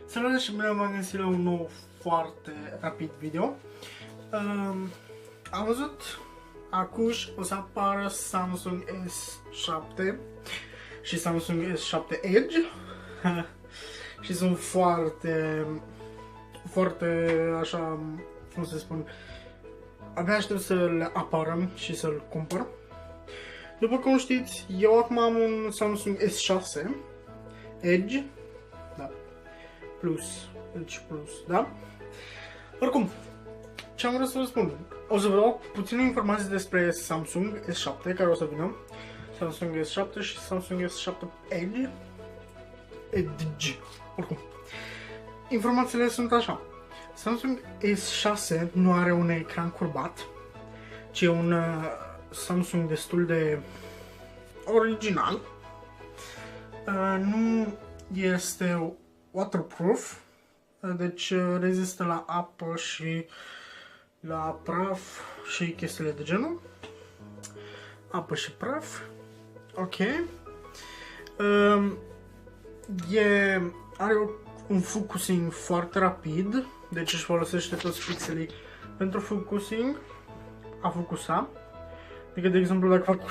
Salut și bine v-am găsit la un nou foarte rapid video. Am văzut acuși o să apară Samsung S7 și Samsung S7 Edge și sunt foarte așa, cum să spun, abia aștept să le apară și să-l cumpăr. După cum știți, eu acum am un Samsung S6 Edge, da, Edge Plus, da? Oricum, ce am vrut să vă spun, o să vă dau puține informații despre Samsung S7 care o să vină, Samsung S7 și Samsung S7 Edge, oricum. Informațiile sunt așa: Samsung S6 nu are un ecran curbat, ci e un Samsung destul de original. Nu este waterproof, deci rezistă la apă și la praf și chestiile de genul. Apă și praf. Ok. Are un focusing foarte rapid, deci își folosește toți pixelii pentru focusing, a focusa. Adică, de exemplu, dacă fac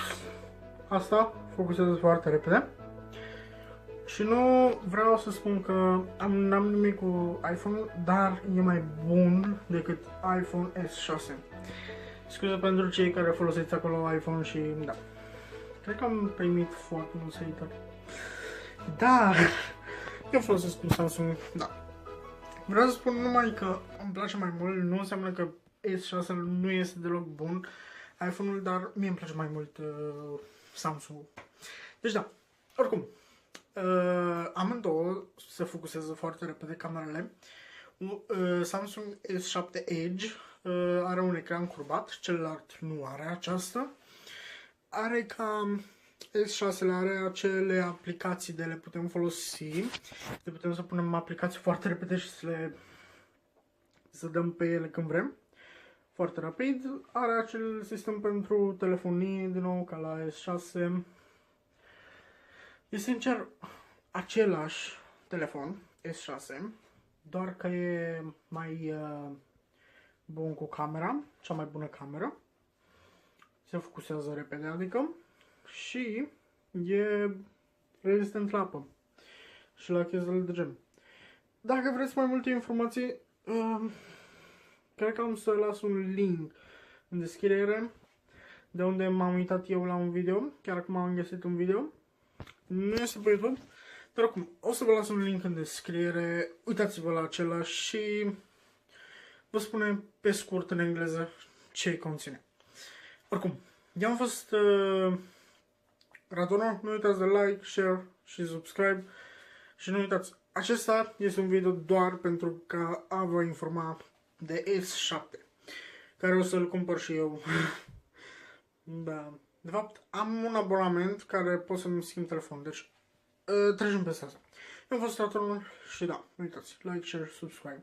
asta, focusează foarte repede. Și nu vreau să spun că n-am nimic cu iPhone, dar e mai bun decât iPhone S6. Scuze pentru cei care folosiți acolo iPhone și da. Cred că am primit foarte mulți hateri. Dar eu folosesc un Samsung, da. Vreau să spun numai că îmi place mai mult, nu înseamnă că S6 nu este deloc bun iPhone-ul, dar mie îmi place mai mult Samsung. Deci da, oricum. Amândouă se focusează foarte repede camerele. Samsung S7 Edge are un ecran curbat, celălalt nu are aceasta. Are ca S6 are acele aplicații de le putem folosi, de putem să punem aplicații foarte repede și să dăm pe ele când vrem, foarte rapid. Are acel sistem pentru telefonie, din nou ca la S6. E sincer același telefon S6, doar că e mai bun cu camera, cea mai bună cameră. Se focusează repede, adică, și e rezistent la apă și la chestiile de gen. Dacă vreți mai multe informații, cred că am să las un link în descriere de unde m-am uitat eu la un video, chiar acum am găsit un video. Nu este pe YouTube, dar oricum, o să vă las un link în descriere, uitați-vă la acela și vă spune pe scurt în engleză ce conține. Oricum, eu am fost Radono, nu uitați de like, share și subscribe și nu uitați, acesta este un video doar pentru ca a vă informa de S7, care o să-l cumpăr și eu. Da. De fapt, am un abonament care pot să-mi schimb telefon, deci trecem peste asta. Eu am fost Ratonul și da, nu uitați, like, share, subscribe.